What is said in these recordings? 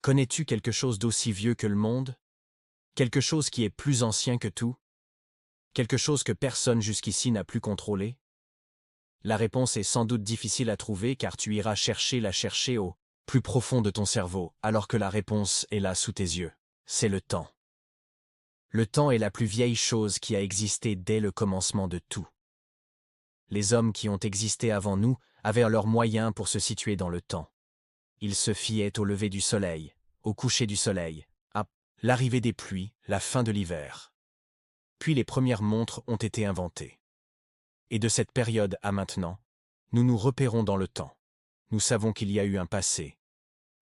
Connais-tu quelque chose d'aussi vieux que le monde? Quelque chose qui est plus ancien que tout? Quelque chose que personne jusqu'ici n'a pu contrôler? La réponse est sans doute difficile à trouver car tu iras la chercher au plus profond de ton cerveau, alors que la réponse est là sous tes yeux. C'est le temps. Le temps est la plus vieille chose qui a existé dès le commencement de tout. Les hommes qui ont existé avant nous avaient leurs moyens pour se situer dans le temps. Ils se fiaient au lever du soleil, au coucher du soleil, à l'arrivée des pluies, la fin de l'hiver. Puis les premières montres ont été inventées. Et de cette période à maintenant, nous nous repérons dans le temps. Nous savons qu'il y a eu un passé,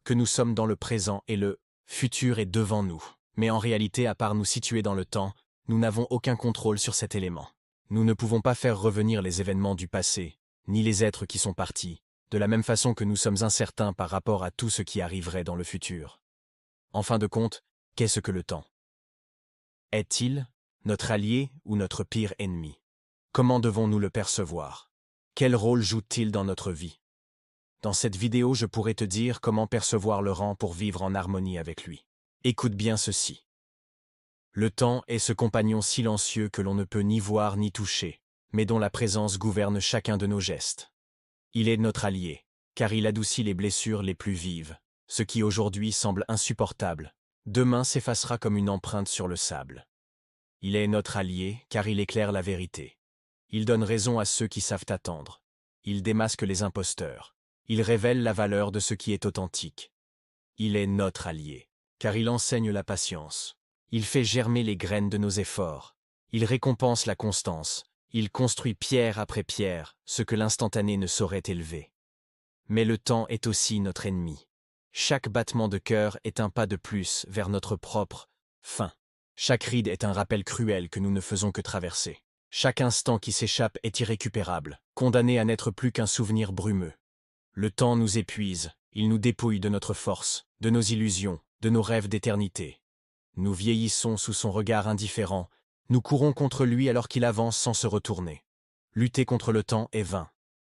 que nous sommes dans le présent et le futur est devant nous. Mais en réalité, à part nous situer dans le temps, nous n'avons aucun contrôle sur cet élément. Nous ne pouvons pas faire revenir les événements du passé, ni les êtres qui sont partis, de la même façon que nous sommes incertains par rapport à tout ce qui arriverait dans le futur. En fin de compte, qu'est-ce que le temps? Est-il notre allié ou notre pire ennemi? Comment devons-nous le percevoir? Quel rôle joue-t-il dans notre vie? Dans cette vidéo, je pourrais te dire comment percevoir le temps pour vivre en harmonie avec lui. Écoute bien ceci. Le temps est ce compagnon silencieux que l'on ne peut ni voir ni toucher, mais dont la présence gouverne chacun de nos gestes. Il est notre allié, car il adoucit les blessures les plus vives. Ce qui aujourd'hui semble insupportable, demain s'effacera comme une empreinte sur le sable. Il est notre allié, car il éclaire la vérité. Il donne raison à ceux qui savent attendre. Il démasque les imposteurs. Il révèle la valeur de ce qui est authentique. Il est notre allié, car il enseigne la patience. Il fait germer les graines de nos efforts. Il récompense la constance. Il construit pierre après pierre ce que l'instantané ne saurait élever. Mais le temps est aussi notre ennemi. Chaque battement de cœur est un pas de plus vers notre propre fin. Chaque ride est un rappel cruel que nous ne faisons que traverser. Chaque instant qui s'échappe est irrécupérable, condamné à n'être plus qu'un souvenir brumeux. Le temps nous épuise, il nous dépouille de notre force, de nos illusions, de nos rêves d'éternité. Nous vieillissons sous son regard indifférent, nous courons contre lui alors qu'il avance sans se retourner. Lutter contre le temps est vain.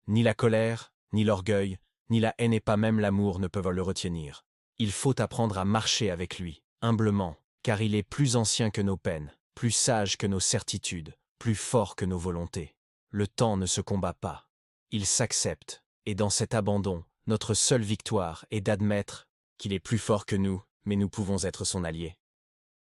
Ni la colère, ni l'orgueil, ni la haine et pas même l'amour ne peuvent le retenir. Il faut apprendre à marcher avec lui, humblement, car il est plus ancien que nos peines, plus sage que nos certitudes, plus fort que nos volontés. Le temps ne se combat pas. Il s'accepte, et dans cet abandon, notre seule victoire est d'admettre qu'il est plus fort que nous, mais nous pouvons être son allié.